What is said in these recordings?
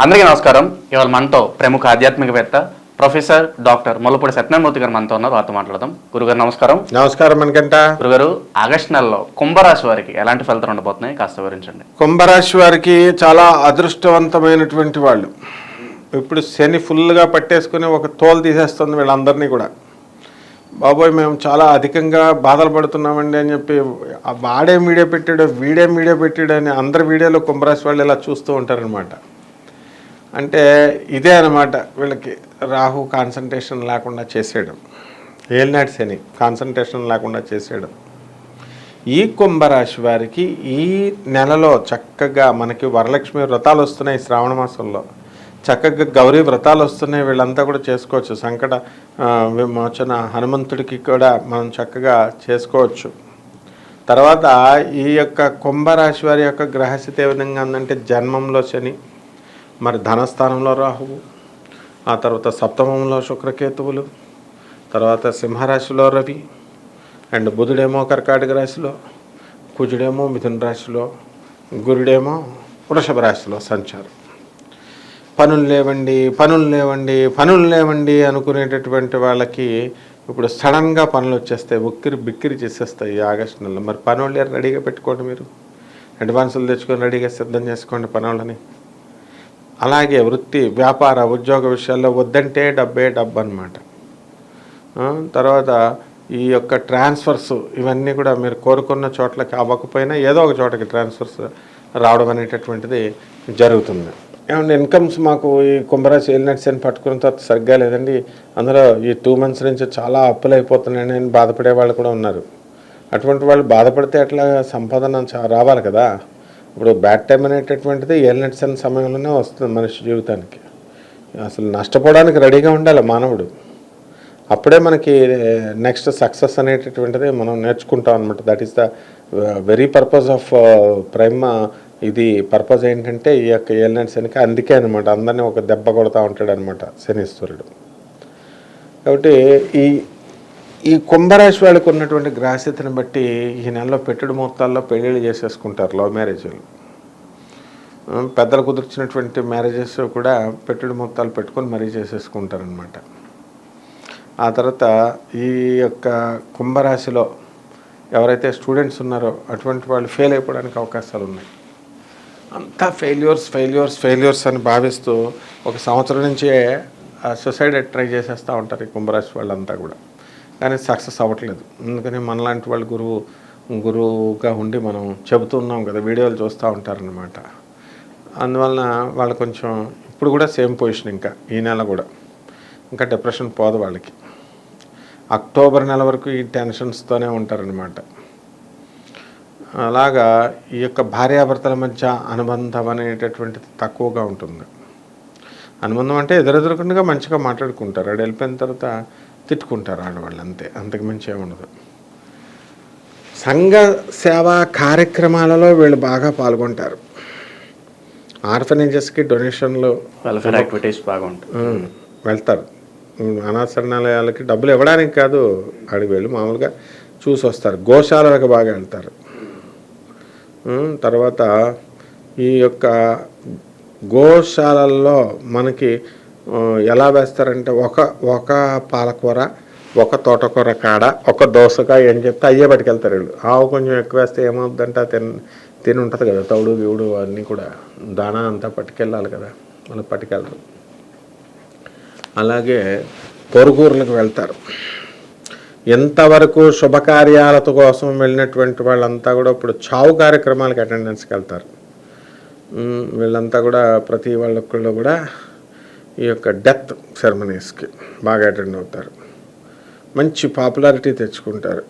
అందరికీ నమస్కారం. ఇవాళ మనతో ప్రముఖ ఆధ్యాత్మికవేత్త ప్రొఫెసర్ డాక్టర్ ముల్లపూడి సత్యనారాయణమూర్తి గారు మనతో ఉన్నారు. వారితో మాట్లాడదాం. గురుగారు నమస్కారం. నమస్కారం మనకంట. గురుగారు, ఆగస్టు నెలలో కుంభరాశి వారికి ఎలాంటి ఫలితాలు ఉండబోతున్నాయి కాస్త వివరించండి. కుంభరాశి వారికి చాలా అదృష్టవంతమైనటువంటి వాళ్ళు. ఇప్పుడు శని ఫుల్గా పట్టేసుకుని ఒక తోలు తీసేస్తుంది వీళ్ళందరినీ కూడా. బాబోయ్ మేము చాలా అధికంగా బాధలు పడుతున్నామండి అని చెప్పి వాడే వీడియో పెట్టాడు, వీడే వీడియో పెట్టాడు అని అందరి వీడియోలో కుంభరాశి వాళ్ళు ఇలా చూస్తూ ఉంటారనమాట. అంటే ఇదే అనమాట వీళ్ళకి రాహు కాన్సన్ట్రేషన్ లేకుండా చేసేయడం, ఏలినాటి శని కాన్సన్ట్రేషన్ లేకుండా చేసేయడం. ఈ కుంభరాశి వారికి ఈ నెలలో చక్కగా మనకి వరలక్ష్మి వ్రతాలు వస్తున్నాయి. శ్రావణ మాసంలో చక్కగా గౌరీ వ్రతాలు వస్తున్నాయి. వీళ్ళంతా కూడా చేసుకోవచ్చు. సంకట విమోచన హనుమంతుడికి కూడా మనం చక్కగా చేసుకోవచ్చు. తర్వాత ఈ యొక్క కుంభరాశి వారి యొక్క గ్రహస్థితి ఏ విధంగా ఉందంటే జన్మంలో శని, మరి ధనస్థానంలో రాహువు, ఆ తర్వాత సప్తమంలో శుక్రకేతువులు, తర్వాత సింహరాశిలో రవి, అండ్ బుధుడేమో కర్కాటక రాశిలో, కుజుడేమో మిథున రాశిలో, గురుడేమో వృషభ రాశిలో సంచారం. పనులు లేవండి అనుకునేటటువంటి వాళ్ళకి ఇప్పుడు సడన్గా పనులు వచ్చేస్తాయి, ఉక్కిరి బిక్కిరి చేసేస్తాయి ఈ ఆగస్టు నెలలో. మరి పనులు రెడీగా పెట్టుకోండి, మీరు అడ్వాన్సులు తెచ్చుకొని రెడీగా సిద్ధం చేసుకోండి పనులని. అలాగే వృత్తి వ్యాపార ఉద్యోగ విషయాల్లో వద్దంటే డబ్బే డబ్బు అనమాట. తర్వాత ఈ యొక్క ట్రాన్స్ఫర్స్ ఇవన్నీ కూడా మీరు కోరుకున్న చోట్లకి అవ్వకపోయినా ఏదో ఒక చోటకి ట్రాన్స్ఫర్స్ రావడం అనేటటువంటిది జరుగుతుంది. ఏమంటే ఇన్కమ్స్ మాకు ఈ కుంభరాశి ఏలినట్స్ అని పట్టుకున్న తర్వాత సరిగ్గా లేదండి, అందులో ఈ 2 months నుంచి చాలా అప్పులు అయిపోతున్నాయని బాధపడే వాళ్ళు కూడా ఉన్నారు. అటువంటి వాళ్ళు బాధపడితే అట్లా సంపాదన రావాలి కదా. ఇప్పుడు బ్యాడ్ టైం అనేటటువంటిది ఏలినట్స్ అనే సమయంలోనే వస్తుంది మనిషి జీవితానికి. అసలు నష్టపోవడానికి రెడీగా ఉండాలి మానవుడు. అప్పుడే మనకి నెక్స్ట్ సక్సెస్ అనేటటువంటిది మనం నేర్చుకుంటాం అనమాట. That is the very purpose of prime. ఇది పర్పస్ ఏంటంటే ఈ యొక్క ఏలినట్ శనికి అందుకే అనమాట అందరినీ ఒక దెబ్బ కొడతా ఉంటాడు అనమాట శనీశ్వరుడు. కాబట్టి ఈ కుంభరాశి వాళ్ళకు ఉన్నటువంటి గ్రహస్థితిని బట్టి ఈ నెలలో పెట్టుడు ముహూర్తాల్లో పెళ్ళిళ్ళు చేసేసుకుంటారు, లవ్ మ్యారేజ్లు. పెద్దలు కుదిర్చినటువంటి మ్యారేజెస్ కూడా పెట్టుడు ముహూర్తాలు పెట్టుకొని మరీ చేసేసుకుంటారనమాట. ఆ తర్వాత ఈ యొక్క కుంభరాశిలో ఎవరైతే స్టూడెంట్స్ ఉన్నారో అటువంటి వాళ్ళు ఫెయిల్ అయిపోవడానికి అవకాశాలు ఉన్నాయి. అంతా ఫెయిల్యూర్స్ అని భావిస్తూ ఒక సంవత్సరం నుంచే సూసైడ్ ట్రై చేసేస్తూ ఉంటారు ఈ కుంభరాశి వాళ్ళంతా కూడా. కానీ సక్సెస్ అవ్వట్లేదు. అందుకని మనలాంటి వాళ్ళు గురువుగా ఉండి మనం చెబుతూ ఉన్నాం కదా, వీడియోలు చూస్తూ ఉంటారనమాట. అందువలన వాళ్ళు కొంచెం ఇప్పుడు కూడా సేమ్ పొజిషన్, ఇంకా ఈ నెల కూడా ఇంకా డిప్రెషన్ పోదు వాళ్ళకి. అక్టోబర్ నెల వరకు ఈ టెన్షన్స్తోనే ఉంటారనమాట. అలాగా ఈ యొక్క భార్యాభర్తల మధ్య అనుబంధం అనేటటువంటిది తక్కువగా ఉంటుంది. అనుబంధం అంటే ఎదురెదురుకుండా మంచిగా మాట్లాడుకుంటారు, అది వెళ్ళిపోయిన తర్వాత తిట్టుకుంటారు ఆడవాళ్ళు, అంతే, అంతకుమించి ఏముండదు. సంఘ సేవా కార్యక్రమాలలో వీళ్ళు బాగా పాల్గొంటారు. ఆర్ఫనేజెస్కి డొనేషన్లు, వెల్ఫేర్ యాక్టివిటీస్ బాగుంటాయి, వెళ్తారు. అనాథరణాలయాలకి డబ్బులు ఇవ్వడానికి కాదు, అడిగి వెళ్ళి మామూలుగా చూసి వస్తారు. గోశాలకు బాగా వెళ్తారు. తర్వాత ఈ యొక్క గోశాలల్లో మనకి ఎలా వేస్తారంటే ఒక పాలకూర, ఒక తోటకూర కాడ, ఒక దోసకాయ అని చెప్తే అయ్యే పట్టుకెళ్తారు వీళ్ళు. ఆవు కొంచెం ఎక్కువ వేస్తే ఏమవుతుందంటే తిని ఉంటుంది కదా, తౌడు గీవుడు అన్నీ కూడా దాణా అంతా పట్టుకెళ్ళాలి కదా, మనం పట్టుకెళ్ళరు. అలాగే పొరుగురులకు వెళ్తారు. ఎంతవరకు శుభకార్యాలతో కోసం వెళ్ళినటువంటి వాళ్ళంతా కూడా ఇప్పుడు చావు కార్యక్రమాలకు అటెండెన్స్కి వెళ్తారు. వీళ్ళంతా కూడా ప్రతి వాళ్ళొక్కళ్ళు కూడా ఈ యొక్క డెత్ సెరమనీస్కి బాగా అటెండ్ అవుతారు. మంచి పాపులారిటీ తెచ్చుకుంటారు.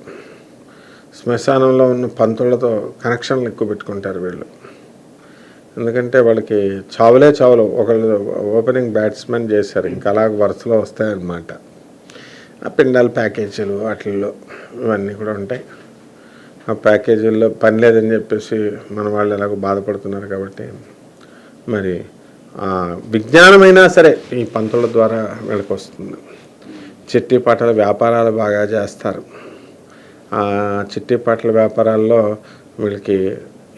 శ్మశానంలో ఉన్న పంతులతో కనెక్షన్లు ఎక్కువ పెట్టుకుంటారు వీళ్ళు. ఎందుకంటే వాళ్ళకి చావులు. ఒకళ్ళు ఓపెనింగ్ బ్యాట్స్మెన్ చేశారు, ఇంకా అలా వరుసలో వస్తాయన్నమాట. ఆ పిండాల ప్యాకేజీలు వాటిల్లో ఇవన్నీ కూడా ఉంటాయి. ఆ ప్యాకేజీల్లో పని లేదని చెప్పేసి మన వాళ్ళు ఎలాగో బాధపడుతున్నారు. కాబట్టి మరి విజ్ఞానమైనా సరే ఈ పంతుల ద్వారా వీళ్ళకి వస్తుంది. చిట్టి పాటల వ్యాపారాలు బాగా చేస్తారు. ఆ చిట్టి పాటల వ్యాపారాల్లో వీళ్ళకి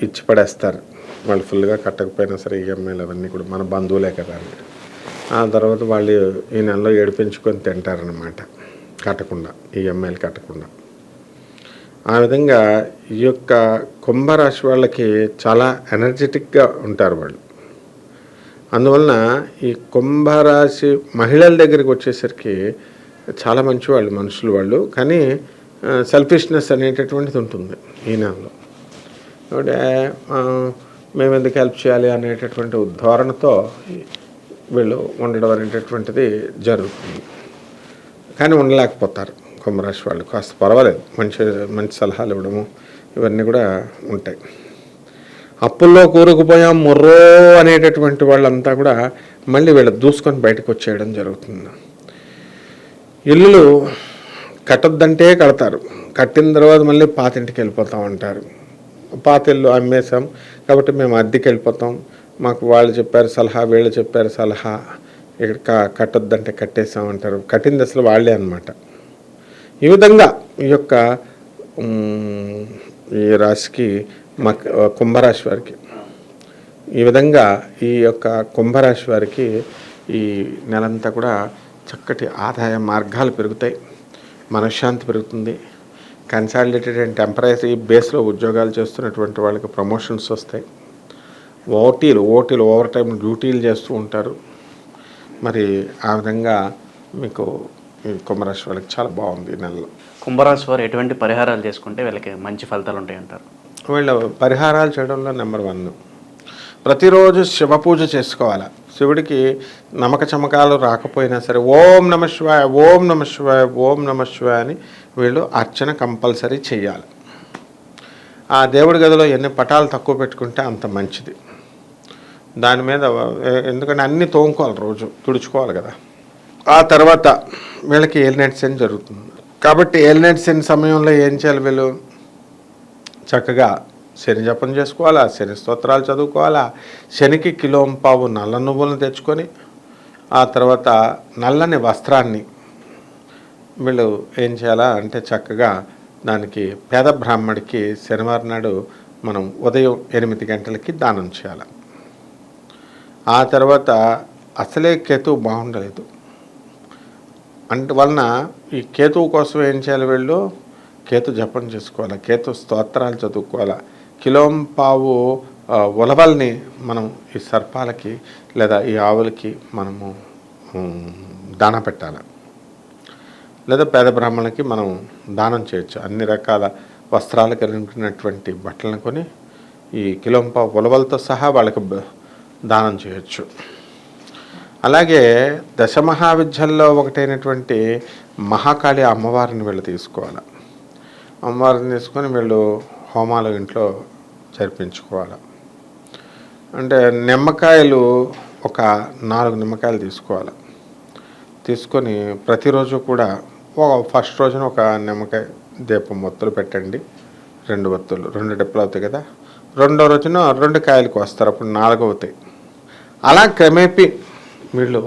ఇచ్చి పడేస్తారు. వాళ్ళు ఫుల్గా కట్టకపోయినా సరే ఈఎంఐలు అవన్నీ కూడా మన బంధువులే కదా అని. ఆ తర్వాత వాళ్ళు ఈ నెలలో ఏడిపించుకొని తింటారనమాట, కట్టకుండా, ఈఎంఐలు కట్టకుండా. ఆ విధంగా ఈ యొక్క కుంభరాశి వాళ్ళకి చాలా ఎనర్జెటిక్గా ఉంటారు వాళ్ళు. అందువలన ఈ కుంభరాశి మహిళల దగ్గరికి వచ్చేసరికి చాలా మంచివాళ్ళు మనుషులు వాళ్ళు, కానీ సెల్ఫిష్నెస్ అనేటటువంటిది ఉంటుంది ఈ నెలలో. అంటే మేము ఎందుకు హెల్ప్ చేయాలి అనేటటువంటి ధోరణితో వీళ్ళు ఉండడం అనేటటువంటిది జరుగుతుంది. కానీ ఉండలేకపోతారు కుంభరాశి వాళ్ళు. కాస్త పర్వాలేదు, మంచి మంచి సలహాలు ఇవ్వడము ఇవన్నీ కూడా ఉంటాయి. అప్పుల్లో కూరుకుపోయాం మొర్రో అనేటటువంటి వాళ్ళంతా కూడా మళ్ళీ వీళ్ళు దూసుకొని బయటకు వచ్చేయడం జరుగుతుంది. ఇల్లులు కట్టొద్దంటే కడతారు, కట్టిన తర్వాత మళ్ళీ పాతింటికి వెళ్ళిపోతాం అంటారు. పాత ఇల్లు అమ్మేశాం కాబట్టి మేము అద్దెకి వెళ్ళిపోతాం, మాకు వాళ్ళు చెప్పారు సలహా, వీళ్ళు చెప్పారు సలహా, ఇక్కడ కట్టొద్దంటే కట్టేసాం అంటారు. కట్టింది అసలు వాళ్ళే అన్నమాట. ఈ విధంగా ఈ యొక్క ఈ రాశికి కుంభరాశి వారికి ఈ విధంగా ఈ యొక్క కుంభరాశి వారికి ఈ నెలంతా కూడా చక్కటి ఆదాయ మార్గాలు పెరుగుతాయి, మనశ్శాంతి పెరుగుతుంది. కన్సాలిడేటెడ్ అండ్ టెంపరరీ బేస్లో ఉద్యోగాలు చేస్తున్నటువంటి వాళ్ళకి ప్రమోషన్స్ వస్తాయి. ఓటీలు ఓవర్ టైం డ్యూటీలు చేస్తూ ఉంటారు. మరి ఆ విధంగా మీకు ఈ కుంభరాశి వాళ్ళకి చాలా బాగుంది ఈ నెలలో. కుంభరాశి వారు ఎటువంటి పరిహారాలు చేసుకుంటే వీళ్ళకి మంచి ఫలితాలు ఉంటాయి అంటారు? వీళ్ళ పరిహారాలు చేయడంలో నెంబర్ 1, ప్రతిరోజు శివ పూజ చేసుకోవాలి. శివుడికి నమ్మక చమకాలు రాకపోయినా సరే ఓం నమ శివాయ, ఓం నమ శివాయ, ఓం నమ శివాయ అని వీళ్ళు అర్చన కంపల్సరీ చేయాలి. ఆ దేవుడి గదిలో ఎన్ని పటాలు తక్కువ పెట్టుకుంటే అంత మంచిది. దాని మీద ఎందుకంటే అన్నీ తోముకోవాలి, రోజు తుడుచుకోవాలి కదా. ఆ తర్వాత వీళ్ళకి ఏలినైట్ శని జరుగుతుంది. కాబట్టి ఏలినైట్ శని సమయంలో ఏం చేయాలి? వీళ్ళు చక్కగా శని జపం చేసుకోవాలా, శని స్తోత్రాలు చదువుకోవాలా, శనికి కిలోంపావు నల్ల నువ్వులను తెచ్చుకొని ఆ తర్వాత నల్లని వస్త్రాన్ని వీళ్ళు ఏం చేయాలా అంటే చక్కగా దానికి పేద బ్రాహ్మడికి శనివారం నాడు మనం ఉదయం 8 గంటలకి దానం చేయాలి. ఆ తర్వాత అసలే కేతువు బాగుండలేదు వలన ఈ కేతువు కోసం ఏం చేయాలి? వీళ్ళు కేతు జపం చేసుకోవాలి, కేతు స్తోత్రాలు చదువుకోవాలి. కిలోంపావు ఉలవల్ని మనం ఈ సర్పాలకి లేదా ఈ ఆవులకి మనము దాన పెట్టాలి, లేదా పేద బ్రాహ్మణులకి మనం దానం చేయొచ్చు. అన్ని రకాల వస్త్రాలు కలిగినటువంటి బట్టలను కొని ఈ కిలోంపావు ఉలవలతో సహా వాళ్ళకి దానం చేయొచ్చు. అలాగే దశమహావిద్యల్లో ఒకటైనటువంటి మహాకాళి అమ్మవారిని వీళ్ళు తీసుకోవాలి. అమ్మవారిని తీసుకొని వీళ్ళు హోమాలు ఇంట్లో జరిపించుకోవాలి. అంటే నిమ్మకాయలు ఒక 4 నిమ్మకాయలు తీసుకోవాలి. తీసుకొని ప్రతిరోజు కూడా ఫస్ట్ రోజున ఒక నిమ్మకాయ దీపం ఒత్తులు పెట్టండి, 2 ఒత్తులు, 2 డెప్పులు అవుతాయి కదా. రెండో రోజున 2 కాయలకు వస్తారు, అప్పుడు 4 అవుతాయి. అలా క్రమేపీ వీళ్ళు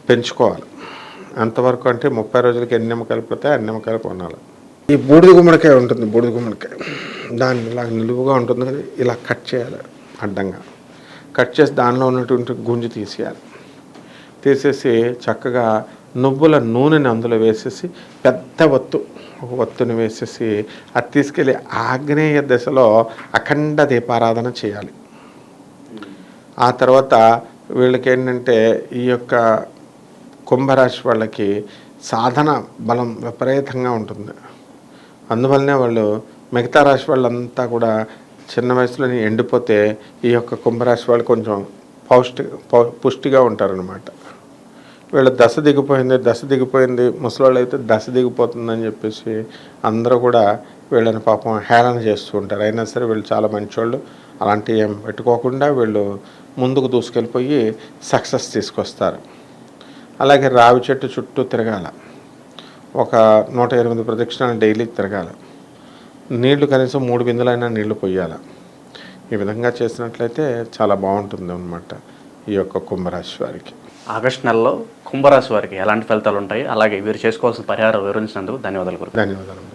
పెంచుకోవాలి. ఎంతవరకు అంటే 30 రోజులకి ఎన్ని నిమ్మకాయలు పోతాయి అన్ని నిమ్మకాయలు కొనాలి. ఈ బూడిద గుమ్మడికాయ ఉంటుంది, బూడిద గుమ్మడికాయ దాన్ని ఇలా నిలువుగా ఉంటుంది కదా, ఇలా కట్ చేయాలి, అడ్డంగా కట్ చేసి దానిలో ఉన్నటువంటి గుంజు తీసేయాలి. తీసేసి చక్కగా నువ్వుల నూనెని అందులో వేసేసి పెద్ద ఒత్తుని వేసేసి అది తీసుకెళ్ళి ఆగ్నేయ దశలో అఖండ దీపారాధన చేయాలి. ఆ తర్వాత వీళ్ళకి ఏంటంటే ఈ యొక్క కుంభరాశి వాళ్ళకి సాధన బలం విపరీతంగా ఉంటుంది. అందువల్లనే వాళ్ళు మిగతా రాశి వాళ్ళంతా కూడా చిన్న వయసులోనే ఎండిపోతే ఈ యొక్క కుంభరాశి వాళ్ళు కొంచెం పుష్టిగా ఉంటారనమాట. వీళ్ళు దశ దిగిపోయింది, ముసలివాళ్ళు అయితే దశ దిగిపోతుందని చెప్పేసి అందరూ కూడా వీళ్ళని పాపం హేళన చేస్తూ ఉంటారు. అయినా సరే వీళ్ళు చాలా మంచోళ్ళు, అలాంటివి ఏం పెట్టుకోకుండా వీళ్ళు ముందుకు దూసుకెళ్ళిపోయి సక్సెస్ తీసుకొస్తారు. అలాగే రావి చెట్టు చుట్టూ తిరగాల, ఒక 108 ప్రదక్షిణాలు డైలీ తిరగాలి. నీళ్లు కనీసం 3 బిందెలైనా నీళ్లు పొయ్యాలి. ఈ విధంగా చేసినట్లయితే చాలా బాగుంటుంది అన్నమాట ఈ యొక్క కుంభరాశి వారికి. ఆగస్టు నెలలో కుంభరాశి వారికి ఎలాంటి ఫలితాలు ఉంటాయి, అలాగే వీరు చేసుకోవాల్సిన పరిహారం వివరించినందుకు ధన్యవాదాలు. ధన్యవాదాలు.